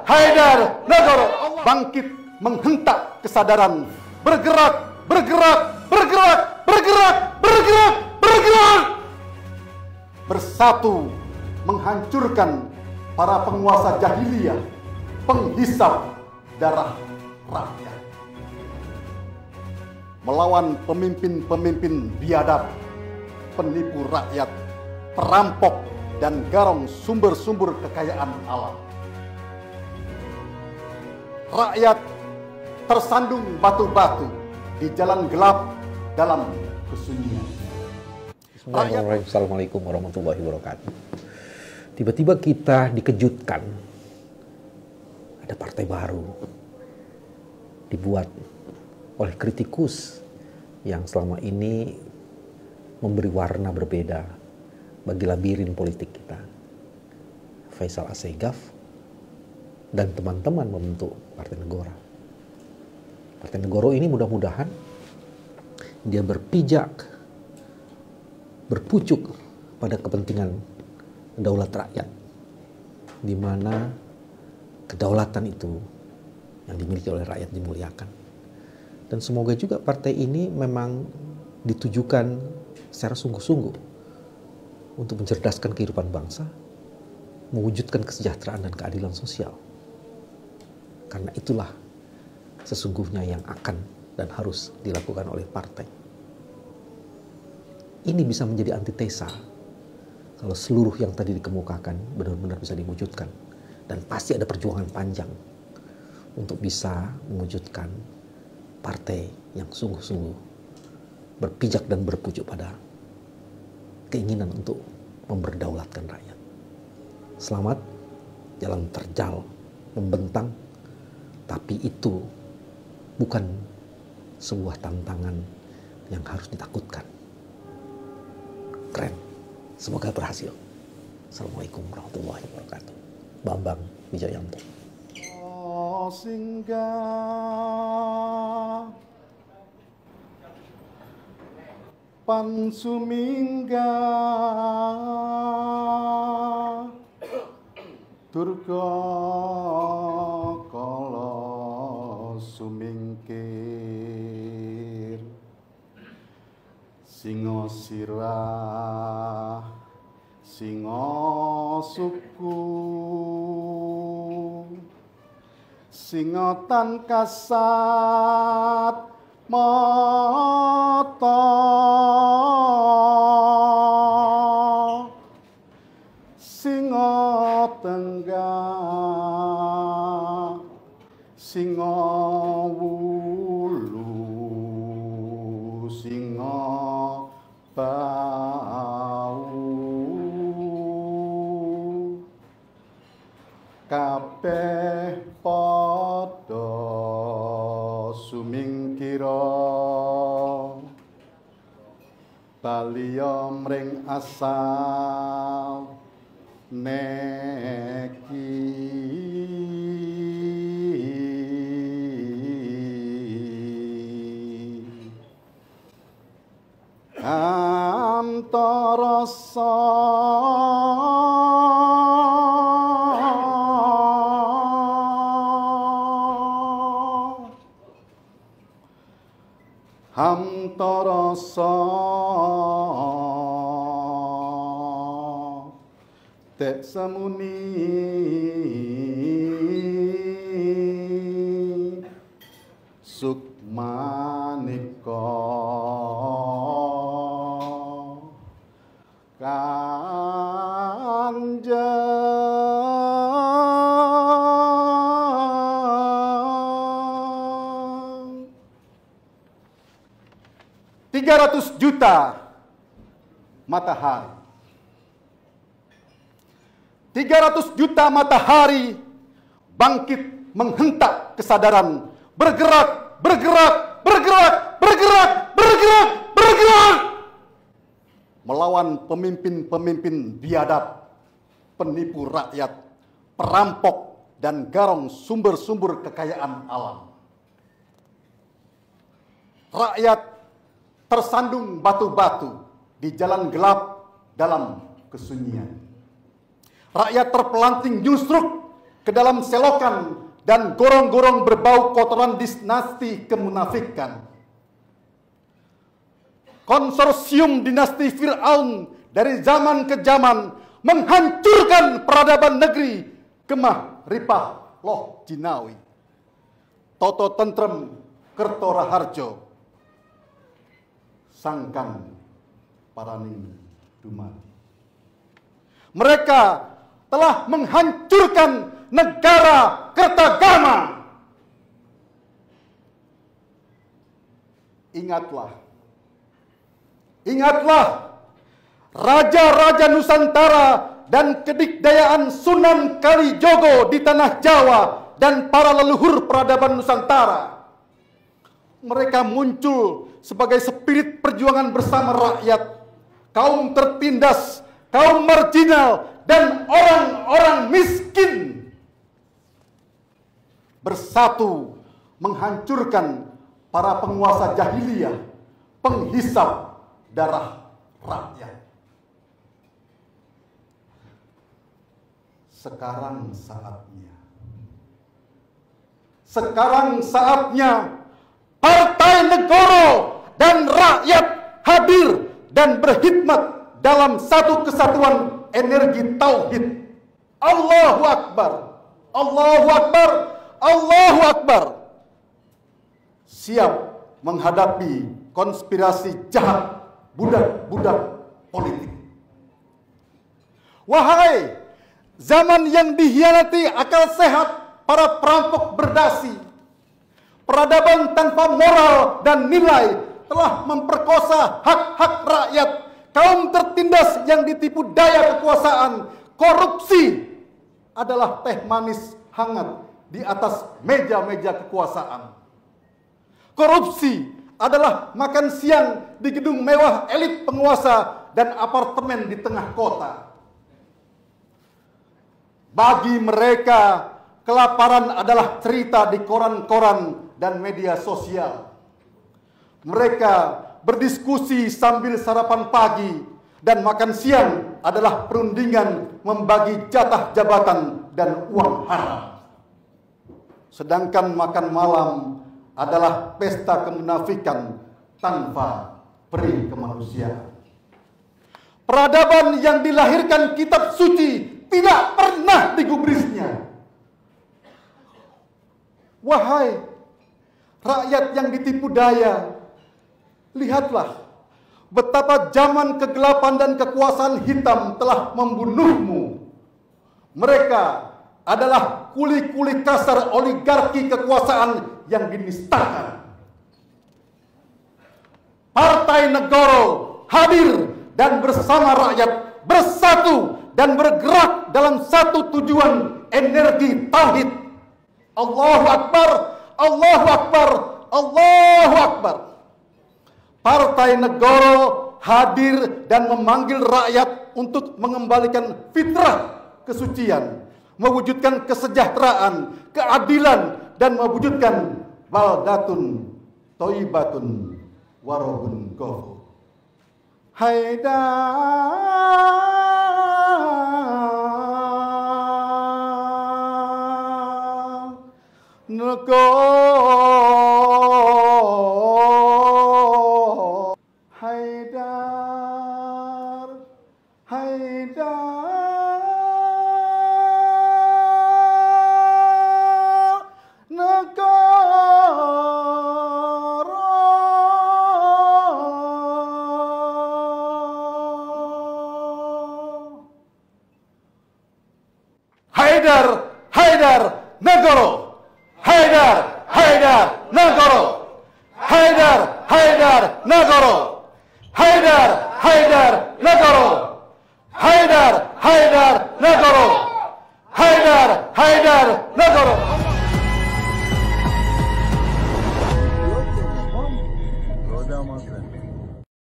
Haidar Nagoro bangkit menghentak kesadaran, bergerak, bersatu menghancurkan para penguasa jahiliyah, penghisap darah rakyat, melawan pemimpin-pemimpin biadab, penipu rakyat, perampok, dan garong sumber-sumber kekayaan alam. Rakyat tersandung batu-batu di jalan gelap dalam kesunyian. Bismillahirrahmanirrahim. Assalamualaikum warahmatullahi wabarakatuh. Tiba-tiba kita dikejutkan. Ada partai baru dibuat oleh kritikus yang selama ini memberi warna berbeda bagi labirin politik kita. Faisal Assegaf dan teman-teman membentuk Partai Negoro. Partai Negoro ini mudah-mudahan dia berpucuk pada kepentingan daulat rakyat, di mana kedaulatan itu yang dimiliki oleh rakyat dimuliakan. Dan semoga juga partai ini memang ditujukan secara sungguh-sungguh untuk mencerdaskan kehidupan bangsa, mewujudkan kesejahteraan dan keadilan sosial. Karena itulah sesungguhnya yang akan dan harus dilakukan oleh partai. Ini bisa menjadi antitesa kalau seluruh yang tadi dikemukakan benar-benar bisa diwujudkan. Dan pasti ada perjuangan panjang untuk bisa mewujudkan partai yang sungguh-sungguh berpijak dan berpucuk pada keinginan untuk memperdaulatkan rakyat. Selamat, jalan terjal, membentang, tapi itu bukan sebuah tantangan yang harus ditakutkan. Keren, semoga berhasil. Assalamualaikum warahmatullahi wabarakatuh. Bambang Wijayanto. Singgah Pansumingga Durga kala sumingkir Singo sirah Singo suku Singotan kasat mata Singo tenggak Singo wulu Singo bau kabeh padha sumingkira baliya mring asal neki antara hamtarasa tek samuni sukmanika kanjeng 300 juta matahari. 300 juta matahari bangkit menghentak kesadaran, bergerak, melawan pemimpin-pemimpin biadab, penipu rakyat, perampok, dan garong sumber-sumber kekayaan alam. Rakyat tersandung batu-batu di jalan gelap dalam kesunyian. Rakyat terpelanting nyusruk ke dalam selokan dan gorong-gorong berbau kotoran dinasti kemunafikan. Konsorsium dinasti Fir'aun dari zaman ke zaman menghancurkan peradaban negeri Kemah Ripah Loh Jinawi, Toto Tentrem Kerto Raharjo, Sangkan Paraning Dumadi. Mereka telah menghancurkan negara Kertagama. Ingatlah, raja-raja Nusantara dan kedikdayaan Sunan Kalijogo di tanah Jawa dan para leluhur peradaban Nusantara. Mereka muncul sebagai spirit perjuangan bersama rakyat, kaum tertindas, kaum marginal, dan orang-orang miskin. Bersatu menghancurkan para penguasa jahiliyah, penghisap darah rakyat. Sekarang saatnya Partai Negoro dan rakyat hadir dan berkhidmat dalam satu kesatuan energi tauhid. Allahu Akbar, Allahu Akbar, Allahu Akbar. Siap menghadapi konspirasi jahat budak-budak politik. Wahai zaman yang dihianati akal sehat para perampok berdasi, peradaban tanpa moral dan nilai telah memperkosa hak-hak rakyat, kaum tertindas yang ditipu daya kekuasaan. Korupsi adalah teh manis hangat di atas meja-meja kekuasaan. Korupsi adalah makan siang di gedung mewah elit penguasa dan apartemen di tengah kota. Bagi mereka, kelaparan adalah cerita di koran-koran dan media sosial. Mereka berdiskusi sambil sarapan pagi, dan makan siang adalah perundingan membagi jatah jabatan dan uang haram. Sedangkan makan malam adalah pesta kemunafikan tanpa peri kemanusiaan. Peradaban yang dilahirkan kitab suci tidak pernah digubrisnya. Wahai rakyat yang ditipu daya, lihatlah betapa zaman kegelapan dan kekuasaan hitam telah membunuhmu. Mereka adalah kuli-kuli kasar oligarki kekuasaan yang dinistakan. Partai Negoro hadir dan bersama rakyat bersatu dan bergerak dalam satu tujuan energi tauhid. Allahu Akbar, Allahu Akbar, Allahu Akbar. Partai Negoro hadir dan memanggil rakyat untuk mengembalikan fitrah kesucian, mewujudkan kesejahteraan, keadilan, dan mewujudkan baldatun thayyibatun warabun ghafur. Haidar Negoro, Haidar, Haidar Negoro. Haidar, Haidar Negoro. Haidar, Haidar Negoro. Haidar, Haidar Negoro. Haidar, Haidar Negoro. Haidar, Haidar Negoro. Haidar, Haidar Negoro.